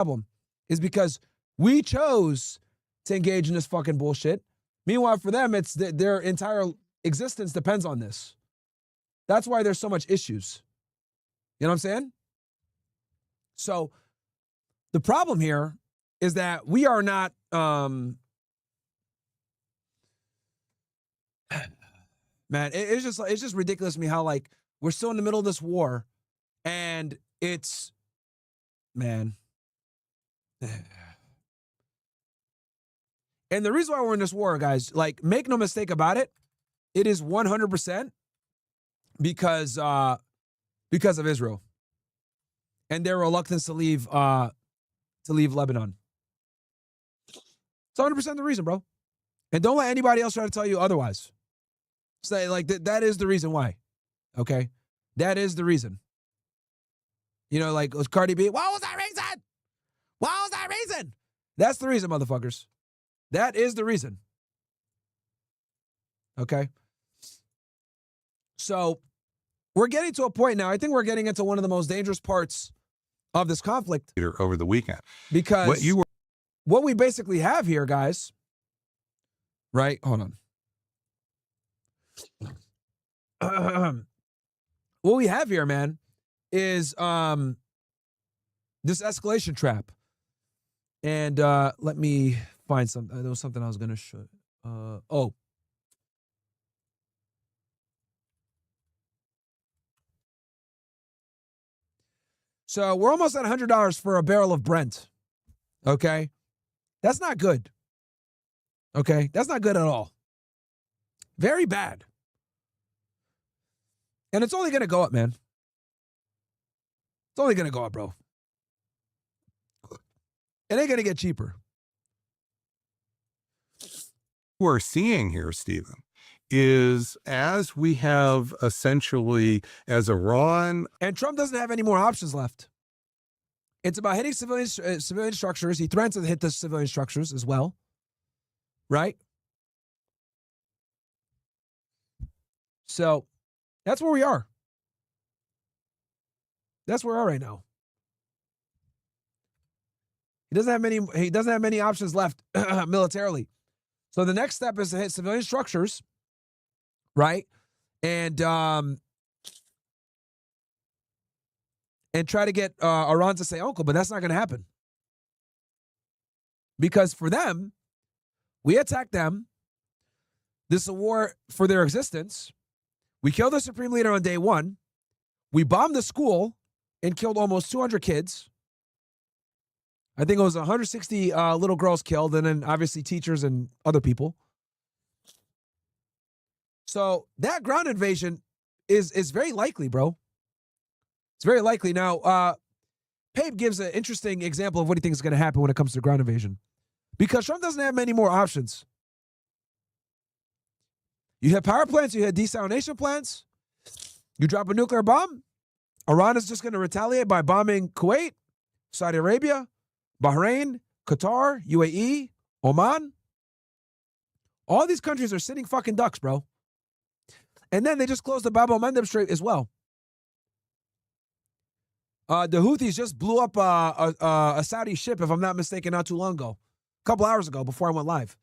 problem is because we chose to engage in this fucking bullshit. Meanwhile, for them, it's their entire existence depends on this. That's why there's so much issues. You know what I'm saying? So the problem here is that we are not, man, it's just ridiculous to me how, like, we're still in the middle of this war and it's, man. And the reason why we're in this war, guys, like, make no mistake about it, it is 100% because of Israel and their reluctance to leave Lebanon. It's 100% the reason, bro. And don't let anybody else try to tell you otherwise. Say, like, that is the reason why. Okay? That is the reason. You know, like, was Cardi B, what was that reason? What was that reason? That's the reason, motherfuckers. That is the reason. Okay? So, we're getting to a point now, I think we're getting into one of the most dangerous parts of this conflict. Over the weekend. Because what we basically have here, guys, right? Hold on. What we have here, man, is this escalation trap. And let me find something. There was something I was going to show. Oh. So we're almost at $100 for a barrel of Brent. Okay? That's not good. Okay? That's not good at all. Very bad. And it's only going to go up, man. It's only going to go up, bro. It ain't going to get cheaper. We're seeing here, Stephen, is as we have essentially as Iran. And Trump doesn't have any more options left. It's about hitting civilian structures. He threatens to hit the civilian structures as well. Right? So that's where we are. That's where we are right now. He doesn't have many options left militarily. So the next step is to hit civilian structures, right? And try to get Iran to say uncle, but that's not going to happen. Because for them, we attack them. This is a war for their existence. We killed the supreme leader on day one. We bombed the school and killed almost 200 kids. I think it was 160 little girls killed, and then obviously teachers and other people. So that ground invasion is very likely, bro. It's very likely. Now, Pape gives an interesting example of what he thinks is going to happen when it comes to ground invasion. Because Trump doesn't have many more options. You have power plants, you have desalination plants. You drop a nuclear bomb, Iran is just going to retaliate by bombing Kuwait, Saudi Arabia, Bahrain, Qatar, UAE, Oman. All these countries are sitting fucking ducks, bro. And then they just closed the Bab el-Mandeb Strait as well. The Houthis just blew up a Saudi ship, if I'm not mistaken, not too long ago. A couple hours ago, before I went live.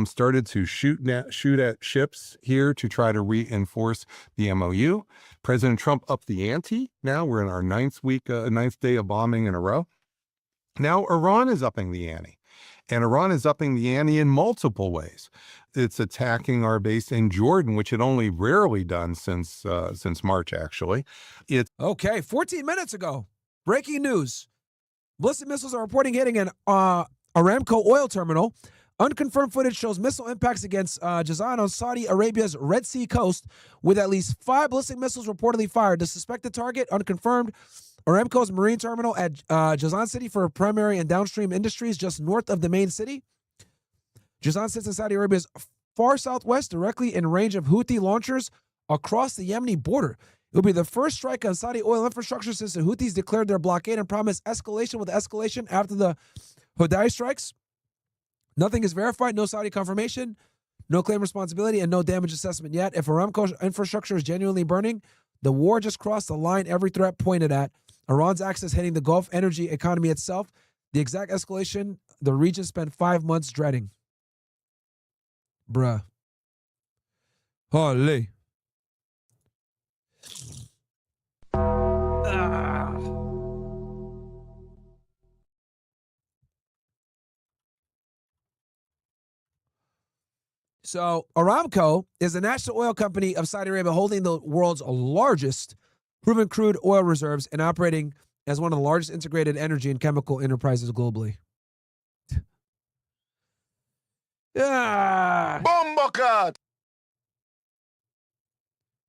Started to shoot at ships here to try to reinforce the MOU. President Trump upped the ante. Now we're in our ninth day of bombing in a row. Now Iran is upping the ante. And Iran is upping the ante in multiple ways. It's attacking our base in Jordan, which it only rarely done since March, actually. Okay, 14 minutes ago, breaking news. Ballistic missiles are reporting hitting an Aramco oil terminal. Unconfirmed footage shows missile impacts against Jazan on Saudi Arabia's Red Sea coast, with at least 5 ballistic missiles reportedly fired. The suspected target, unconfirmed, Aramco's marine terminal at Jazan City for primary and downstream industries just north of the main city. Jazan sits in Saudi Arabia's far southwest, directly in range of Houthi launchers across the Yemeni border. It will be the first strike on Saudi oil infrastructure since the Houthis declared their blockade and promised escalation with escalation after the Houthi strikes. Nothing is verified, no Saudi confirmation, no claim responsibility, and no damage assessment yet. If Aramco's infrastructure is genuinely burning, the war just crossed the line every threat pointed at. Iran's axis hitting the Gulf energy economy itself. The exact escalation the region spent 5 months dreading. Bruh. Holy. Ah. So Aramco is the national oil company of Saudi Arabia, holding the world's largest proven crude oil reserves and operating as one of the largest integrated energy and chemical enterprises globally. Ah. Bombocat!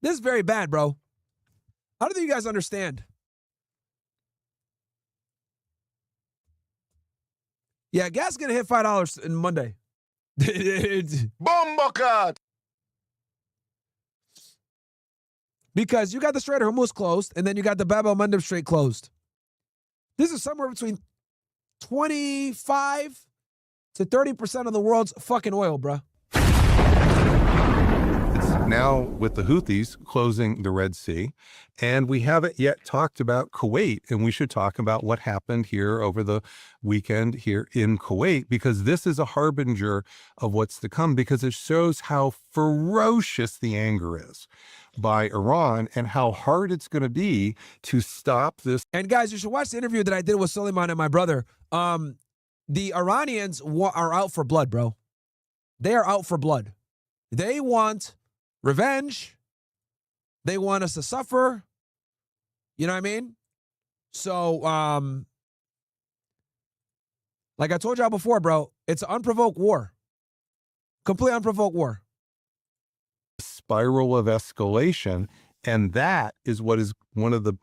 This is very bad, bro. I don't think you guys understand. Yeah, gas is gonna hit $5 in Monday. Bombocat! Because you got the Strait of Hormuz closed, and then you got the Bab el-Mandeb Strait closed. This is somewhere between 25 to 30% of the world's fucking oil, bruh. Now with the Houthis closing the Red Sea, and we haven't yet talked about Kuwait, and we should talk about what happened here over the weekend here in Kuwait, because this is a harbinger of what's to come, because it shows how ferocious the anger is by Iran and how hard it's going to be to stop this. And guys, you should watch the interview that I did with Suleiman and my brother. The Iranians are out for blood, bro. They are out for blood. They want revenge. They want us to suffer. You know what I mean? So, like I told y'all before, bro, it's an unprovoked war. Complete unprovoked war. Spiral of escalation, and that is what is one of the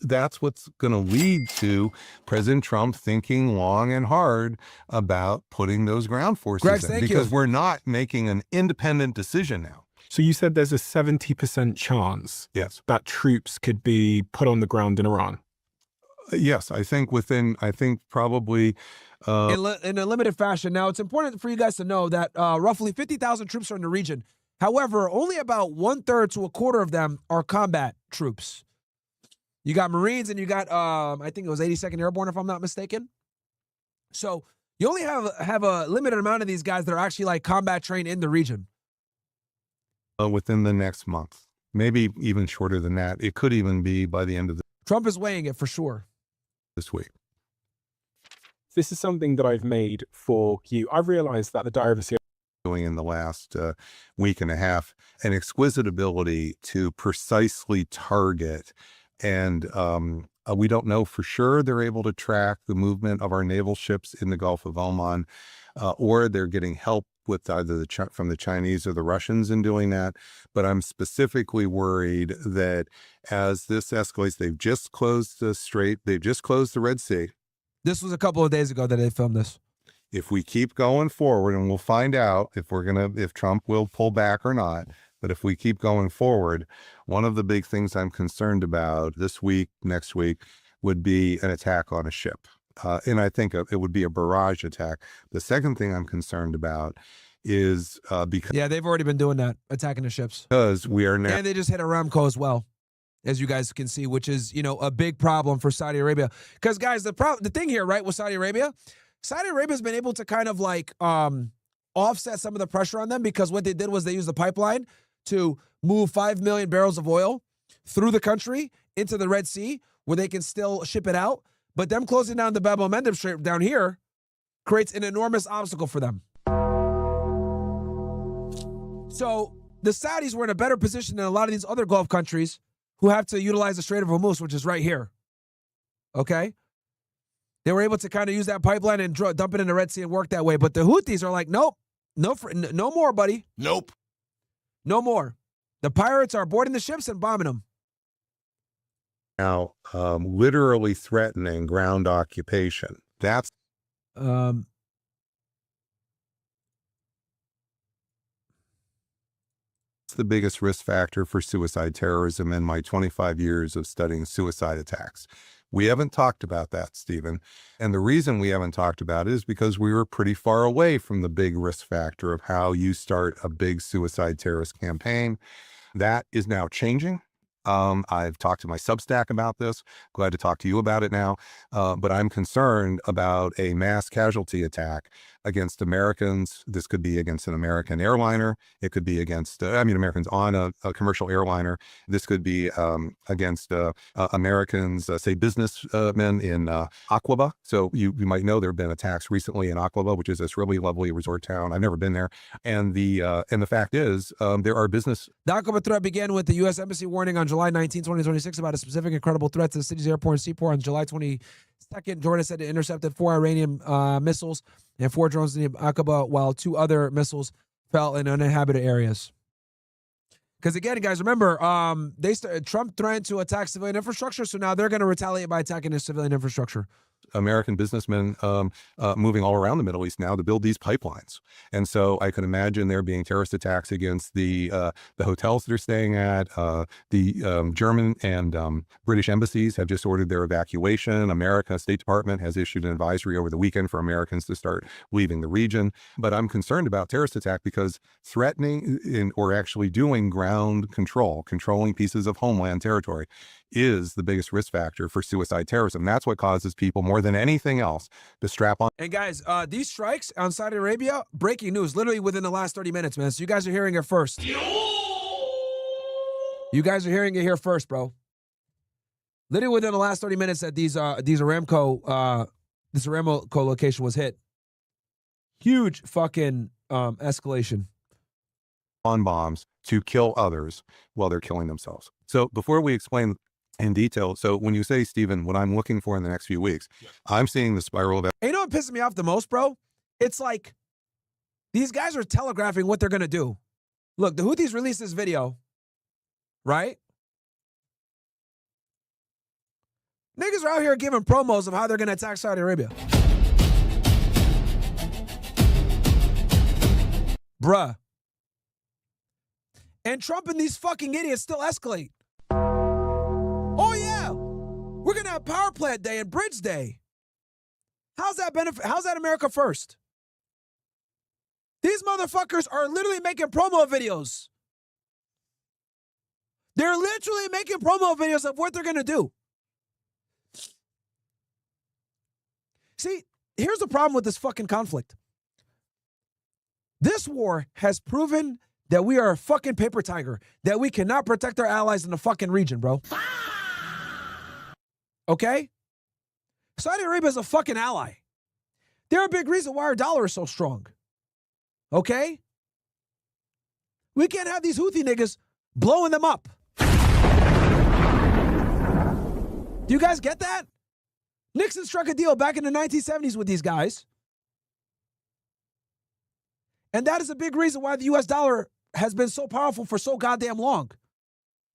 that's what's going to lead to President Trump thinking long and hard about putting those ground forces Greg, in, thank because you. we're not making an independent decision now. So you said there's a 70% chance Yes. that troops could be put on the ground in Iran. Yes, I think probably In a limited fashion. Now, it's important for you guys to know that roughly 50,000 troops are in the region. However, only about 1/3 to a quarter of them are combat troops. You got Marines and you got, I think it was 82nd Airborne, if I'm not mistaken. So you only have a limited amount of these guys that are actually like combat trained in the region. within the next month, maybe even shorter than that. It could even be by the end of Trump is weighing it for sure. this week. This is something that I've made for you. I've realized that the Diary of a Serial Doing in the last week and a half, an exquisite ability to precisely target, and we don't know for sure they're able to track the movement of our naval ships in the Gulf of Oman, or they're getting help with either from the Chinese or the Russians in doing that. But I'm specifically worried that as this escalates, they've just closed the strait, they've just closed the Red Sea. This was a couple of days ago that they filmed this. If we keep going forward, and we'll find out if Trump will pull back or not, but if we keep going forward, one of the big things I'm concerned about this week, next week, would be an attack on a ship. And I think it would be a barrage attack. The second thing I'm concerned about is because Yeah, they've already been doing that, attacking the ships. we are now And they just hit Aramco as well, as you guys can see, which is, a big problem for Saudi Arabia. Because, guys, the thing here, right, with Saudi Arabia has been able to kind of like offset some of the pressure on them, because what they did was they used the pipeline to move 5 million barrels of oil through the country into the Red Sea, where they can still ship it out. But them closing down the Bab el-Mandeb Strait down here creates an enormous obstacle for them. So the Saudis were in a better position than a lot of these other Gulf countries who have to utilize the Strait of Hormuz, which is right here. Okay? They were able to kind of use that pipeline and dump it in the Red Sea and work that way. But the Houthis are like, nope, no more, buddy. Nope. No more. The pirates are boarding the ships and bombing them. now literally threatening ground occupation. That's Um, the biggest risk factor for suicide terrorism in my 25 years of studying suicide attacks. We haven't talked about that, Stephen. And the reason we haven't talked about it is because we were pretty far away from the big risk factor of how you start a big suicide terrorist campaign. That is now changing. I've talked to my Substack about this. Glad to talk to you about it now. But I'm concerned about a mass casualty attack against Americans. This could be against an American airliner. It could be against, Americans on a commercial airliner. This could be against Americans, say businessmen in Aqaba. So you might know there have been attacks recently in Aqaba, which is this really lovely resort town. I've never been there. And the fact is, there are business. The Aqaba threat began with the U.S. Embassy warning on July 19, 2026 about a specific and credible threat to the city's airport and seaport. On July 22nd, Jordan said it intercepted 4 Iranian missiles and 4 drones in Aqaba, while 2 other missiles fell in uninhabited areas. Because again, guys, remember, Trump threatened to attack civilian infrastructure, so now they're going to retaliate by attacking the civilian infrastructure. American businessmen moving all around the Middle East now to build these pipelines. And so I can imagine there being terrorist attacks against the hotels they're staying at. The German and British embassies have just ordered their evacuation. America State Department has issued an advisory over the weekend for Americans to start leaving the region. But I'm concerned about terrorist attack because threatening or actually doing ground control, controlling pieces of homeland territory, is the biggest risk factor for suicide terrorism. That's what causes people more than anything else to strap on. And guys, these strikes on Saudi Arabia, breaking news, literally within the last 30 minutes, man. So you guys are hearing it first. You guys are hearing it here first, bro. Literally within the last 30 minutes that these Aramco, this Aramco location was hit. Huge fucking escalation. On bombs to kill others while they're killing themselves. So before we explain in detail, so when you say, Stephen, what I'm looking for in the next few weeks, I'm seeing the spiral of. And you know what pisses me off the most, bro? It's like these guys are telegraphing what they're going to do. Look, the Houthis released this video, right? Niggas are out here giving promos of how they're going to attack Saudi Arabia. Bruh. And Trump and these fucking idiots still escalate. Oh, yeah. We're going to have power plant day and bridge day. How's that benefit? How's that America first? These motherfuckers are literally making promo videos. They're literally making promo videos of what they're going to do. See, here's the problem with this fucking conflict. This war has proven that we are a fucking paper tiger, that we cannot protect our allies in the fucking region, bro. Okay? Saudi Arabia is a fucking ally. They're a big reason why our dollar is so strong. Okay? We can't have these Houthi niggas blowing them up. Do you guys get that? Nixon struck a deal back in the 1970s with these guys. And that is a big reason why the U.S. dollar has been so powerful for so goddamn long.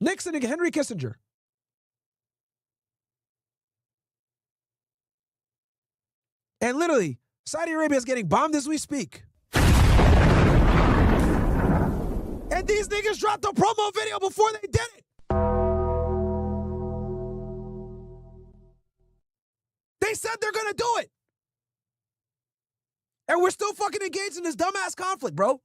Nixon and Henry Kissinger. And literally, Saudi Arabia is getting bombed as we speak. And these niggas dropped the promo video before they did it. They said they're gonna do it. And we're still fucking engaged in this dumbass conflict, bro.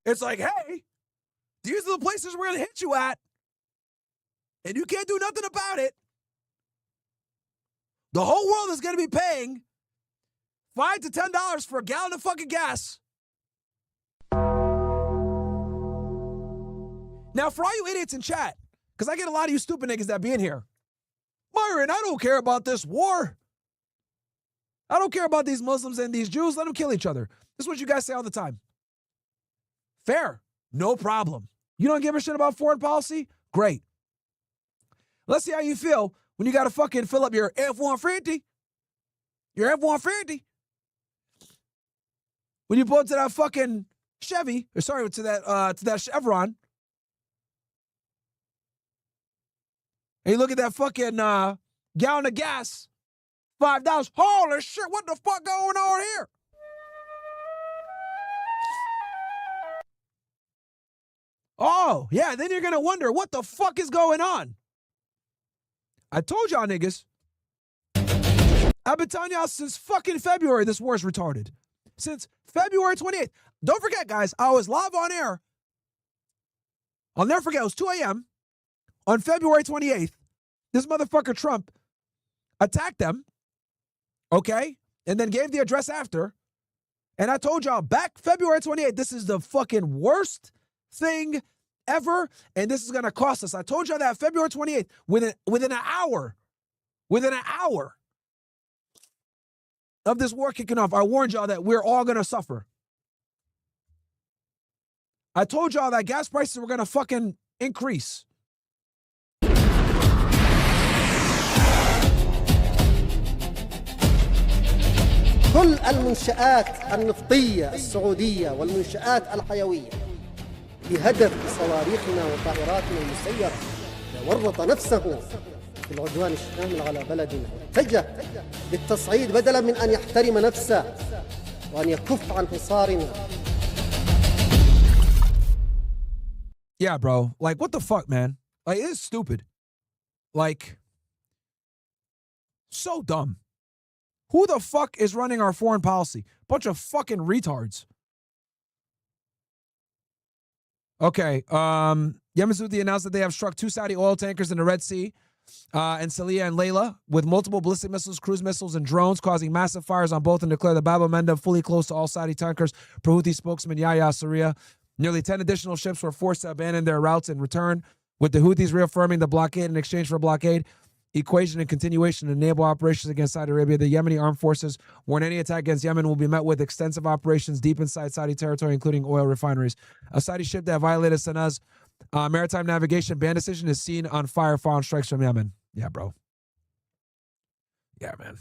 It's like, hey, these are the places we're gonna hit you at. And you can't do nothing about it. The whole world is gonna be paying $5 to $10 for a gallon of fucking gas. Now, for all you idiots in chat, because I get a lot of you stupid niggas that be in here. Myron, I don't care about this war. I don't care about these Muslims and these Jews. Let them kill each other. This is what you guys say all the time. Fair. No problem. You don't give a shit about foreign policy? Great. Let's see how you feel when you got to fucking fill up your F-150. Your F-150. When you pull up to that fucking Chevy, or sorry, to that Chevron. And you look at that fucking gallon of gas, $5. Holy shit, what the fuck going on here? Oh, yeah, then you're going to wonder, what the fuck is going on? I told y'all niggas. I've been telling y'all since fucking February this war is retarded. Since February 28th. Don't forget, guys, I was live on air. I'll never forget, it was 2 a.m. on February 28th. This motherfucker Trump attacked them, okay, and then gave the address after. And I told y'all back February 28th, this is the fucking worst thing ever, and this is going to cost us. I told y'all that February 28th, within an hour of this war kicking off, I warned y'all that we're all going to suffer. I told y'all that gas prices were going to fucking increase. كل المنشآت النفطية السعودية والمنشآت الحيوية بهدف صواريخنا وطائراتنا المسيرة ورط نفسه في العدوان الشامل على بلدنا واتجه للتصعيد بدلا من أن يحترم نفسه وأن يكف عن حصارنا. Yeah, bro. Like, what the fuck, man? Like, it's stupid. Like, so dumb. Who the fuck is running our foreign policy? Bunch of fucking retards. Okay, Yemen Houthi announced that they have struck 2 Saudi oil tankers in the Red Sea, and Salih and Layla, with multiple ballistic missiles, cruise missiles, and drones, causing massive fires on both, and declared the Bab el-Mandeb fully closed to all Saudi tankers, per Houthi spokesman Yahya Sarriah. Nearly 10 additional ships were forced to abandon their routes in return, with the Houthis reaffirming the blockade in exchange for blockade equation and continuation of naval operations against Saudi Arabia. The Yemeni armed forces warn any attack against Yemen will be met with extensive operations deep inside Saudi territory, including oil refineries. A Saudi ship that violated Sanaa's maritime navigation ban decision is seen on fire following strikes from Yemen. Yeah, bro. Yeah, man.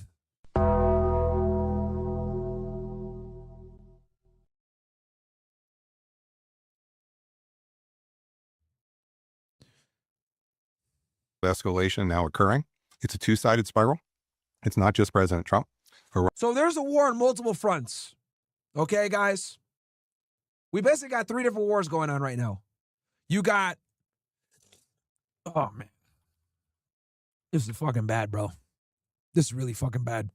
Escalation now occurring. It's a two-sided spiral. It's not just President Trump. So there's a war on multiple fronts. Okay, guys? We basically got 3 different wars going on right now. You got... Oh, man. This is fucking bad, bro. This is really fucking bad.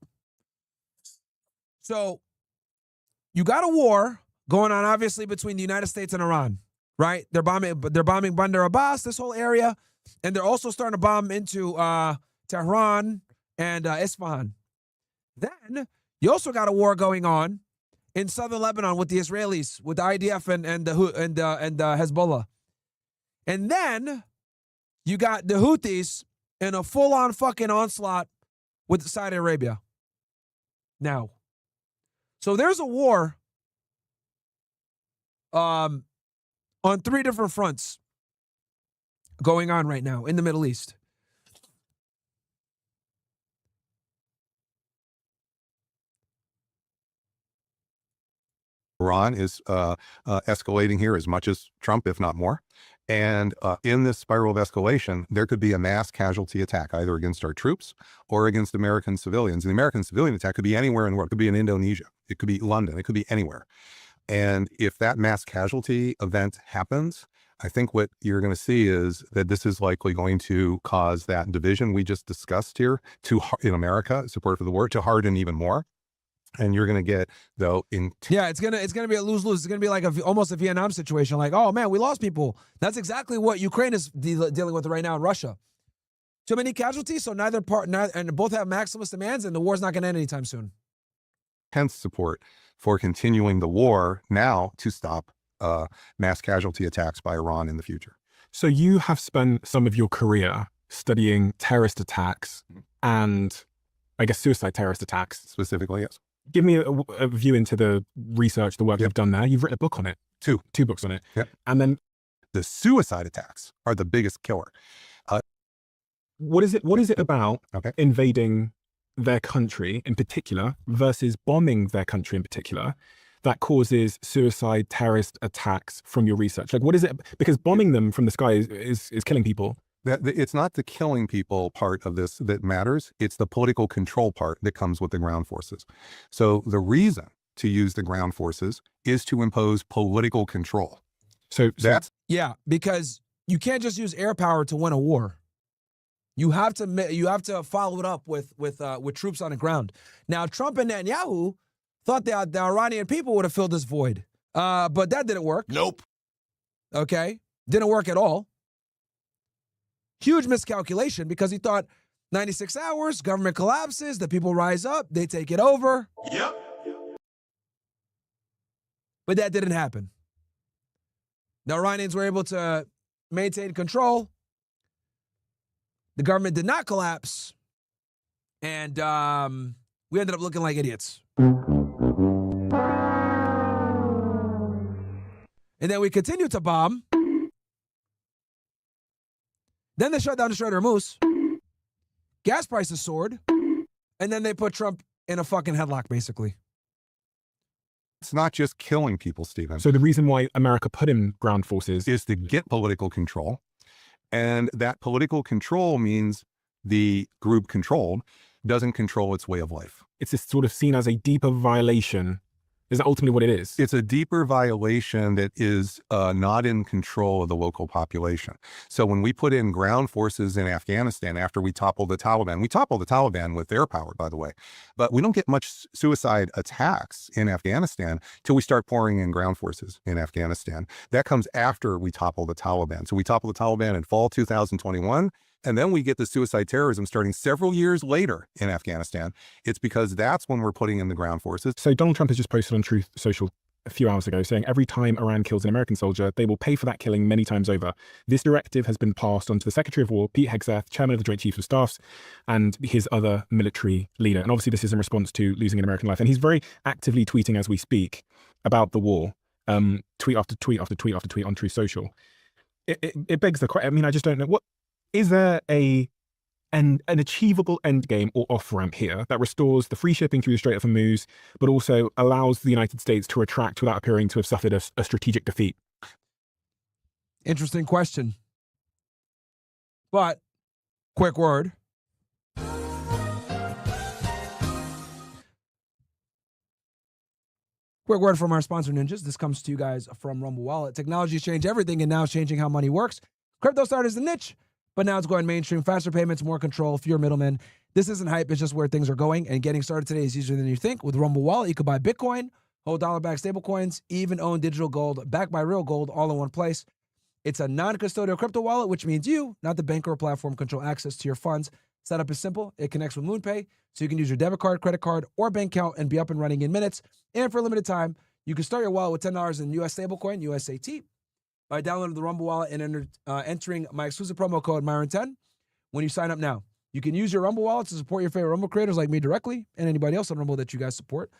So, you got a war going on, obviously, between the United States and Iran, right? They're bombing Bandar Abbas, this whole area. And they're also starting to bomb into Tehran and Isfahan. Then you also got a war going on in southern Lebanon with the Israelis, with the IDF and Hezbollah. And then you got the Houthis in a full-on fucking onslaught with Saudi Arabia. Now, so there's a war on 3 different fronts going on right now in the Middle East. Iran is escalating here as much as Trump, if not more. And in this spiral of escalation, there could be a mass casualty attack, either against our troops or against American civilians. And the American civilian attack could be anywhere in the world. It could be in Indonesia. It could be London. It could be anywhere. And if that mass casualty event happens, I think what you're going to see is that this is likely going to cause that division we just discussed here in America, support for the war, to harden even more. And you're going to get, though, it's gonna be a lose-lose. It's gonna be like almost a Vietnam situation. Like, oh man, we lost people. That's exactly what Ukraine is dealing with right now in Russia. Too many casualties, so neither and both have maximalist demands, and the war's not going to end anytime soon. Hence support for continuing the war now to stop mass casualty attacks by Iran in the future. So you have spent some of your career studying terrorist attacks and, I guess, suicide terrorist attacks. Specifically, yes. Give me a view into the research, the work you've done there. You've written a book on it. Two books on it. Yep. And then the suicide attacks are the biggest killer. What is it about Okay. invading their country in particular versus bombing their country in particular that causes suicide terrorist attacks from your research? Like, what is it? Because bombing them from the sky is killing people. It's not the killing people part of this that matters. It's the political control part that comes with the ground forces. So the reason to use the ground forces is to impose political control. So that's because you can't just use air power to win a war. You have to follow it up with troops on the ground. Now, Trump and Netanyahu thought that the Iranian people would have filled this void. But that didn't work. Nope. Okay? Didn't work at all. Huge miscalculation because he thought 96 hours, government collapses, the people rise up, they take it over. Yep. But that didn't happen. The Iranians were able to maintain control. The government did not collapse. And we ended up looking like idiots. And then we continued to bomb. Then they shut down the Strait of Hormuz. Gas prices soared. And then they put Trump in a fucking headlock, basically. It's not just killing people, Stephen. So the reason why America put in ground forces is to get political control. And that political control means the group controlled doesn't control its way of life. it's just sort of seen as a deeper violation. Is that ultimately what it is? It's a deeper violation that is not in control of the local population. So when we put in ground forces in Afghanistan after we toppled the Taliban with air power, by the way, but we don't get much suicide attacks in Afghanistan till we start pouring in ground forces in Afghanistan. That comes after we topple the Taliban. So we topple the Taliban in fall 2021. And then we get the suicide terrorism starting several years later in Afghanistan. It's because that's when we're putting in the ground forces. So Donald Trump has just posted on Truth Social a few hours ago saying every time Iran kills an American soldier, they will pay for that killing many times over. This directive has been passed on to the Secretary of War, Pete Hegseth, Chairman of the Joint Chiefs of Staffs, and his other military leader. And obviously this is in response to losing an American life. And he's very actively tweeting as we speak about the war, tweet after tweet after tweet after tweet on Truth Social. It begs the question. I mean, I just don't know. What is there an achievable end game or off-ramp here that restores the free shipping through the Strait of Hormuz, but also allows the United States to retract without appearing to have suffered a strategic defeat? Interesting question. But, quick word. Quick word from our sponsor, Ninjas. This comes to you guys from Rumble Wallet. Technology's changed everything, and now it's changing how money works. Crypto started as a niche, but now it's going mainstream. Faster payments, more control, fewer middlemen. This isn't hype. It's just where things are going. And getting started today is easier than you think. With Rumble Wallet, you can buy Bitcoin, hold dollar-backed stablecoins, even own digital gold backed by real gold all in one place. It's a non-custodial crypto wallet, which means you, not the bank or platform, control access to your funds. Setup is simple. It connects with MoonPay, so you can use your debit card, credit card, or bank account and be up and running in minutes. And for a limited time, you can start your wallet with $10 in US stablecoin, USAT, by downloading the Rumble Wallet and entering my exclusive promo code Myron10 when you sign up now. You can use your Rumble Wallet to support your favorite Rumble creators like me directly and anybody else on Rumble that you guys support.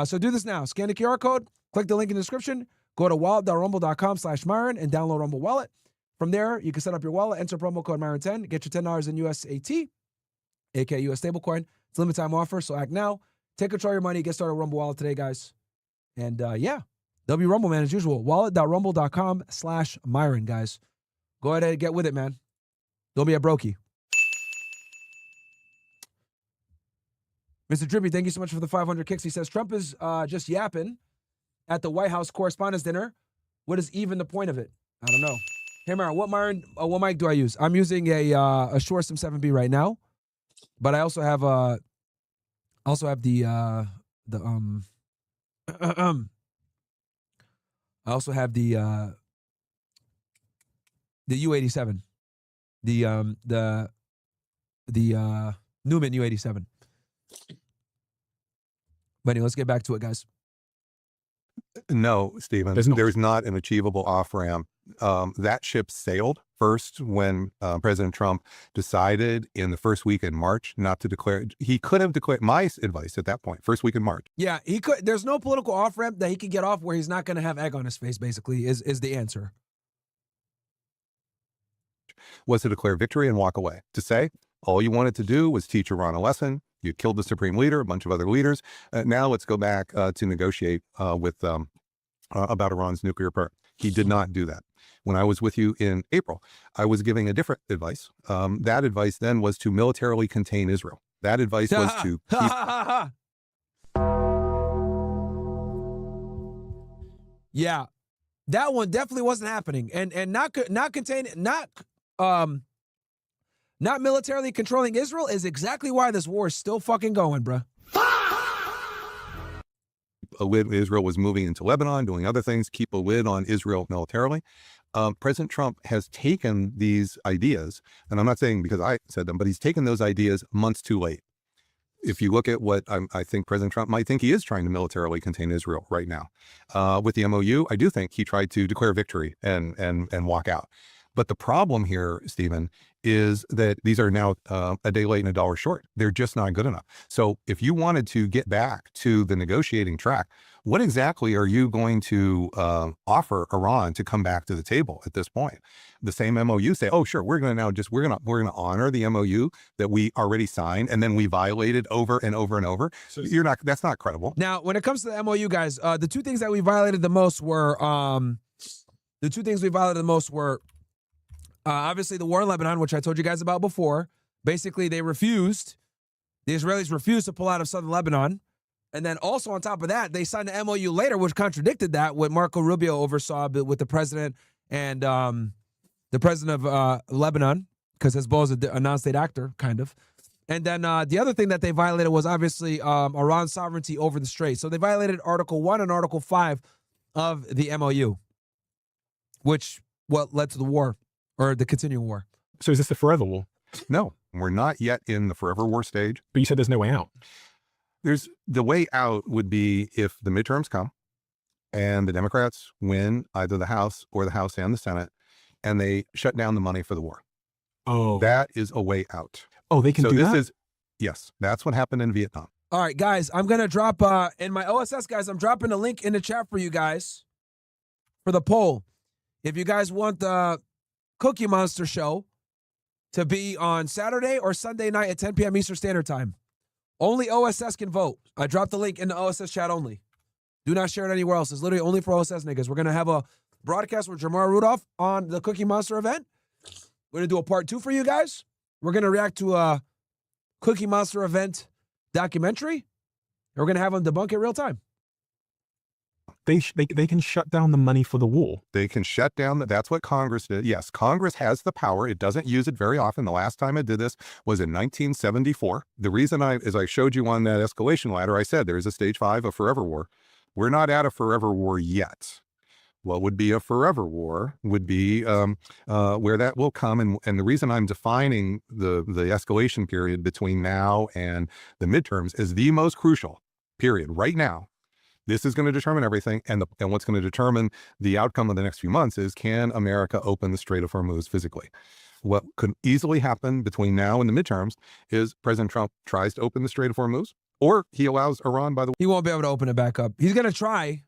So do this now. Scan the QR code, click the link in the description, go to wallet.rumble.com/Myron and download Rumble Wallet. From there, you can set up your wallet, enter promo code Myron10, get your $10 in USAT, aka US stablecoin. It's a limited time offer, so act now. Take control of your money, get started with Rumble Wallet today, guys. And yeah. W Rumble, man, as usual. Wallet.rumble.com/Myron, guys. Go ahead and get with it, man. Don't be a brokey. Mr. Drippy, thank you so much for the 500 kicks. He says, Trump is just yapping at the White House Correspondents' Dinner. What is even the point of it? I don't know. Hey, Myron, what mic do I use? I'm using a Shure Sim 7B right now, but I also have the I also have the U87, the Newman U87. But anyway, let's get back to it, guys. No, Stephen, there's not an achievable off-ramp. That ship sailed first when President Trump decided in the first week in March not to declare. He could have declared, my advice at that point, first week in March. Yeah, he could. There's no political off-ramp that he could get off where he's not going to have egg on his face, basically, is the answer. Was to declare victory and walk away. To say all you wanted to do was teach Iran a lesson. You killed the supreme leader, a bunch of other leaders. Now let's go back to negotiate with about Iran's nuclear program. He did not do that. When I was with you in April, I was giving a different advice. That advice then was to militarily contain Israel. That advice was to keep... Yeah, that one definitely wasn't happening, and not containing, not militarily controlling Israel is exactly why this war is still fucking going, bruh. a lid. Israel was moving into Lebanon, doing other things, keep a lid on Israel militarily. President Trump has taken these ideas, and I'm not saying because I said them, but he's taken those ideas months too late. If you look at what I think President Trump might think he is trying to militarily contain Israel right now. With the MOU, I do think he tried to declare victory and walk out. But the problem here, Stephen, is that these are now a day late and a dollar short. They're just not good enough. So if you wanted to get back to the negotiating track, what exactly are you going to offer Iran to come back to the table at this point? The same MOU say, oh, sure, we're going to honor the MOU that we already signed, and then we violated over and over and over. So that's not credible. Now, when it comes to the MOU, guys, the two things we violated the most were obviously the war in Lebanon, which I told you guys about before. Basically, the Israelis refused to pull out of southern Lebanon. And then also on top of that, they signed an MOU later, which contradicted that, what Marco Rubio oversaw with the president and the president of Lebanon, because Hezbollah is a non-state actor, kind of. And then the other thing that they violated was obviously Iran's sovereignty over the Strait. So they violated Article 1 and Article 5 of the MOU, which led to the war, or the continuing war. So is this the forever war? No, we're not yet in the forever war stage. But you said there's no way out. The way out would be if the midterms come and the Democrats win either the House or the House and the Senate, and they shut down the money for the war. Oh, that is a way out. Oh, they can do that? Yes, that's what happened in Vietnam. All right, guys, I'm going to drop, in my OSS, guys, I'm dropping a link in the chat for you guys for the poll. If you guys want the Cookie Monster show to be on Saturday or Sunday night at 10 p.m. Eastern Standard Time, only OSS can vote. I dropped the link in the OSS chat only. Do not share it anywhere else. It's literally only for OSS niggas. We're going to have a broadcast with Jamar Rudolph on the Cookie Monster event. We're going to do a part 2 for you guys. We're going to react to a Cookie Monster event documentary. And we're going to have them debunk it real time. They can shut down the money for the war. They can shut down that's what Congress did. Yes, Congress has the power. It doesn't use it very often. The last time it did this was in 1974. The reason as I showed you on that escalation ladder, I said there is a stage 5 of forever war. We're not at a forever war yet. What would be a forever war would be where that will come. And the reason I'm defining the escalation period between now and the midterms is the most crucial period right now. This is going to determine everything, and what's going to determine the outcome of the next few months is, can America open the Strait of Hormuz physically? What could easily happen between now and the midterms is President Trump tries to open the Strait of Hormuz, or he allows Iran, he won't be able to open it back up. He's going to try,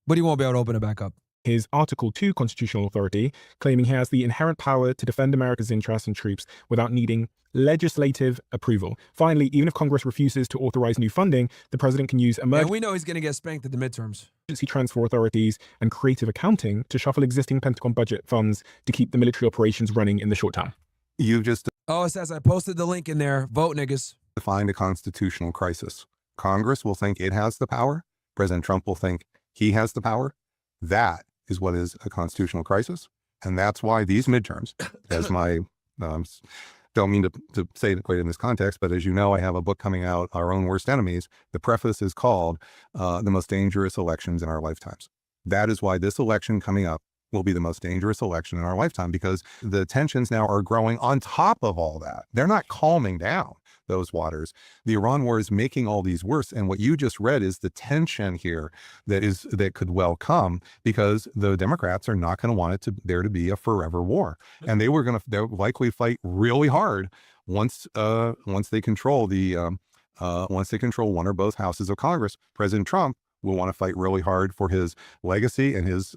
but he won't be able to open it back up. His Article 2 constitutional authority, claiming he has the inherent power to defend America's interests and troops without needing legislative approval. Finally, even if Congress refuses to authorize new funding, the president can use And we know he's going to get spanked at the midterms. emergency transfer authorities and creative accounting to shuffle existing Pentagon budget funds to keep the military operations running in the short term. You just OSS, I posted the link in there. Vote, niggas. defined a constitutional crisis. Congress will think it has the power. President Trump will think he has the power. That is what is a constitutional crisis. And that's why these midterms, as my, don't mean to say it quite in this context, but as you know, I have a book coming out, Our Own Worst Enemies. The preface is called The Most Dangerous Elections in Our Lifetimes. That is why this election coming up will be the most dangerous election in our lifetime, because the tensions now are growing on top of all that. They're not calming down those waters. The Iran war is making all these worse. And what you just read is the tension here that could well come, because the Democrats are not going to want there to be a forever war. And they'll likely fight really hard once they control one or both houses of Congress. President Trump will want to fight really hard for his legacy and his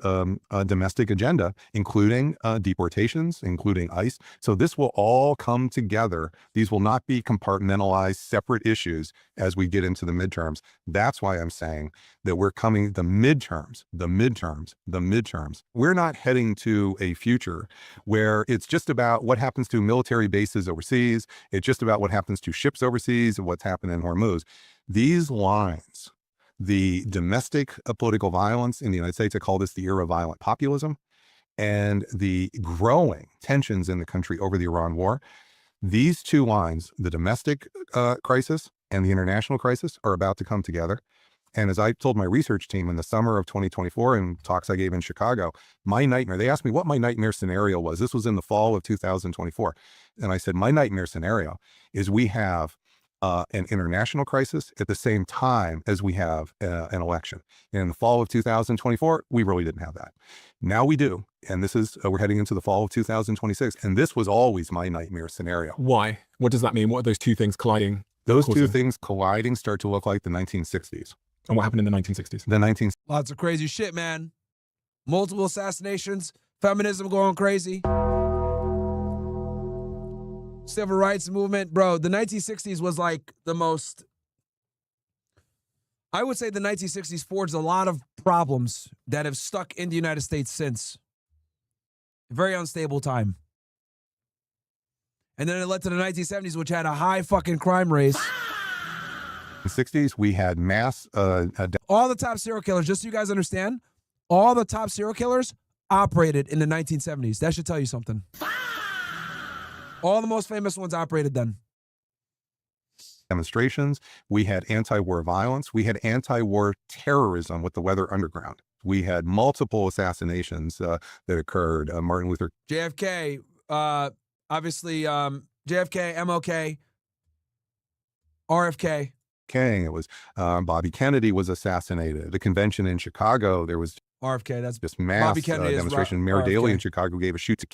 domestic agenda, including deportations, including ICE. So this will all come together. These will not be compartmentalized, separate issues as we get into the midterms. That's why I'm saying that the midterms. We're not heading to a future where it's just about what happens to military bases overseas. It's just about what happens to ships overseas and what's happened in Hormuz. These lines, the domestic political violence in the United States, I call this the era of violent populism, and the growing tensions in the country over the Iran war. These two lines, the domestic crisis and the international crisis, are about to come together. And as I told my research team in the summer of 2024 in talks I gave in Chicago, my nightmare, they asked me what my nightmare scenario was. This was in the fall of 2024. And I said, my nightmare scenario is we have an international crisis at the same time as we have an election. In the fall of 2024, we really didn't have that. Now we do. And this is, we're heading into the fall of 2026. And this was always my nightmare scenario. Why? What does that mean? What are those two things colliding? Those two things colliding start to look like the 1960s. And what happened in the 1960s? The 1960s. Lots of crazy shit, man. Multiple assassinations, feminism going crazy. Civil rights movement, bro. The 1960s was like the most, I would say the 1960s forged a lot of problems that have stuck in the United States since. Very unstable time. And then it led to the 1970s, which had a high fucking crime rate. In the 60s, we had mass. All the top serial killers, just so you guys understand, all the top serial killers operated in the 1970s. That should tell you something. All the most famous ones operated then. Demonstrations. We had anti-war violence. We had anti-war terrorism with the Weather Underground. We had multiple assassinations that occurred. Martin Luther. JFK, obviously, JFK, MLK, RFK. King. It was Bobby Kennedy was assassinated. The convention in Chicago, there was RFK. That's just mass Bobby Kennedy demonstration. Mayor RFK. Daley in Chicago gave a shoot to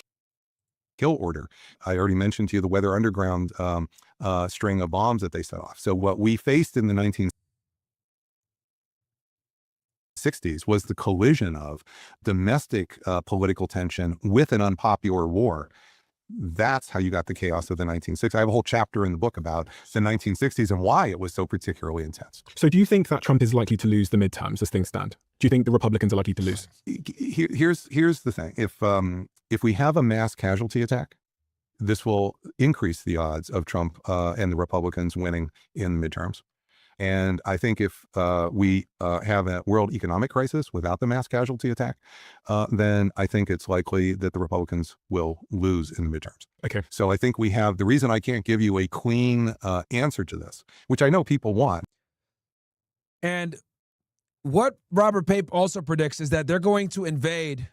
kill order. I already mentioned to you the Weather Underground string of bombs that they set off. So what we faced in the 1960s was the collision of domestic political tension with an unpopular war. That's how you got the chaos of the 1960s. I have a whole chapter in the book about the 1960s and why it was so particularly intense. So do you think that Trump is likely to lose the midterms as things stand? Do you think the Republicans are likely to lose? Here's the thing. If we have a mass casualty attack, this will increase the odds of Trump and the Republicans winning in the midterms. And I think if we have a world economic crisis without the mass casualty attack, then I think it's likely that the Republicans will lose in the midterms. Okay. So I think we have, the reason I can't give you a clean answer to this, which I know people want. And what Robert Pape also predicts is that they're going to invade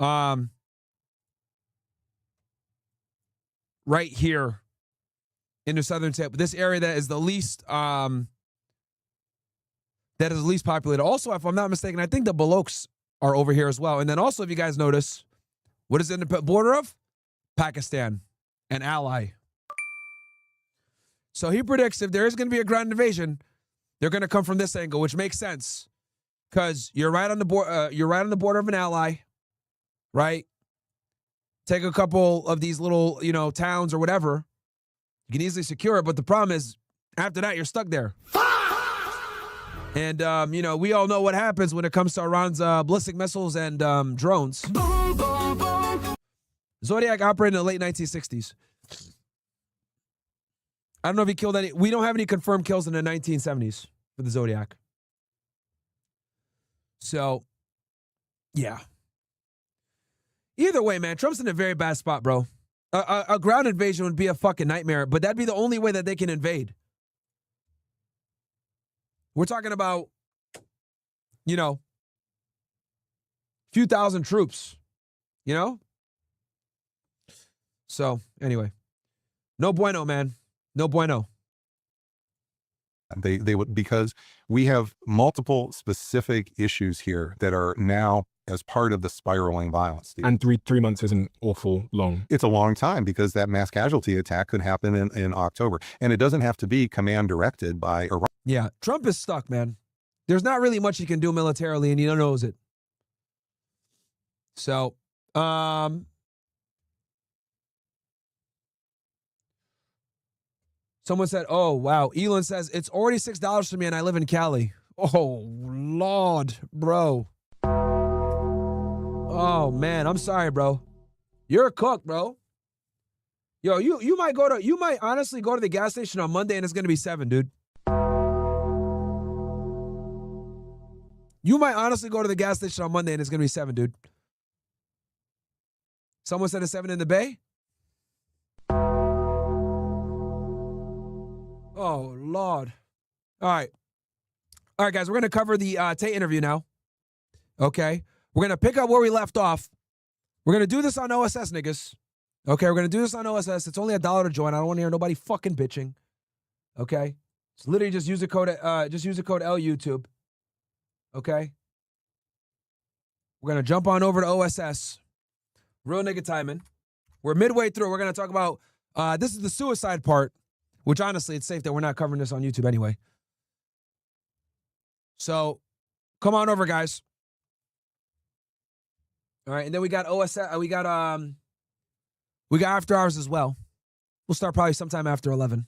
right here in the southern tip, this area that is the least populated. Also, if I'm not mistaken, I think the Balochs are over here as well. And then also, if you guys notice, what is in the border of? Pakistan, an ally. So he predicts if there is going to be a ground invasion, they're going to come from this angle, which makes sense because you're right on the border. You're right on the border of an ally, right? Take a couple of these little, towns or whatever. You can easily secure it, but the problem is, after that, you're stuck there. And, we all know what happens when it comes to Iran's ballistic missiles and drones. Boom, boom, boom. Zodiac operated in the late 1960s. I don't know if he killed any. We don't have any confirmed kills in the 1970s for the Zodiac. So, yeah. Either way, man, Trump's in a very bad spot, bro. A ground invasion would be a fucking nightmare, but that'd be the only way that they can invade. We're talking about, few thousand troops, So, anyway. No bueno, man. No bueno. They would, because we have multiple specific issues here that are now as part of the spiraling violence. Steve. And three months isn't awful long. It's a long time because that mass casualty attack could happen in October. And it doesn't have to be command directed by Iran. Yeah, Trump is stuck, man. There's not really much he can do militarily, and he knows it. So, someone said, oh, wow. Elon says, it's already $6 for me, and I live in Cali. Oh, Lord, bro. Oh, man, I'm sorry, bro. You're a cook, bro. Yo, you might honestly go to the gas station on Monday and it's going to be 7, dude. You might honestly go to the gas station on Monday and it's going to be 7, dude. Someone said a 7 in the Bay? Oh, Lord. All right. All right, guys, we're going to cover the Tate interview now. Okay? We're going to pick up where we left off. We're going to do this on OSS, niggas. Okay, we're going to do this on OSS. It's only $1 to join. I don't want to hear nobody fucking bitching. Okay? It's literally just use the code LYouTube. Okay? We're going to jump on over to OSS. Real nigga timing. We're midway through. We're going to talk about, this is the suicide part, which honestly, it's safe that we're not covering this on YouTube anyway. So, come on over, guys. All right, and then we got OSS, we got after hours as well. We'll start probably sometime after 11.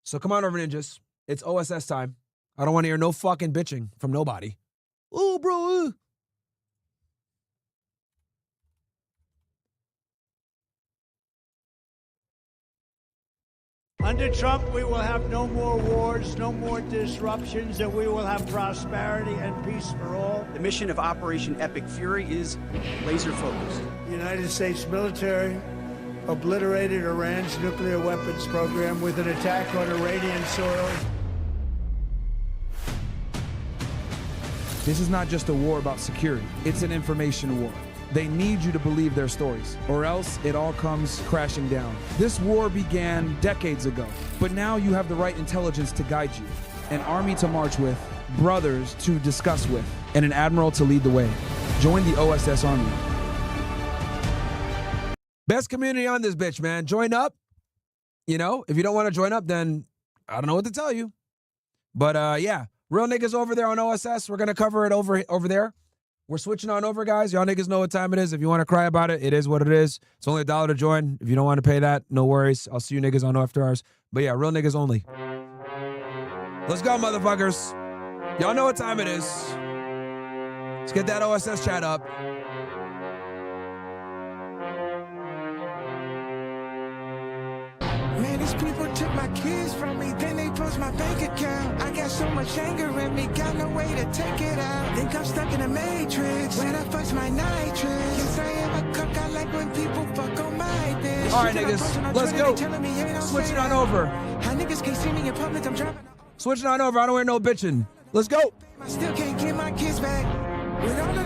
So come on over, ninjas. It's OSS time. I don't want to hear no fucking bitching from nobody. Oh, bro. Under Trump, we will have no more wars, no more disruptions, and we will have prosperity and peace for all. The mission of Operation Epic Fury is laser focused. The United States military obliterated Iran's nuclear weapons program with an attack on Iranian soil. This is not just a war about security. It's an information war. They need you to believe their stories, or else it all comes crashing down. This war began decades ago, but now you have the right intelligence to guide you, an army to march with, brothers to discuss with, and an admiral to lead the way. Join the OSS Army. Best community on this bitch, man. Join up. You know, if you don't want to join up, then I don't know what to tell you. But yeah, real niggas over there on OSS. We're going to cover it over there. We're switching on over, guys. Y'all niggas know what time it is. If you want to cry about it, it is what it is. It's only $1 to join. If you don't want to pay that, no worries. I'll see you niggas on after hours. But yeah, real niggas only. Let's go, motherfuckers. Y'all know what time it is. Let's get that OSS chat up. Man, these people took my kids from me, then they post my bank account. I got so much anger in me, got no way to take it out. Think I'm stuck in a matrix, when I fuss my nitrous. Yes, I am a cook, I like when people fuck on my bitch. All right, niggas, let's go. Switching on over. How niggas can't see me in public, I'm driving. Switching on over, I don't hear no bitching. Let's go. I still can't get my kids back. With all of the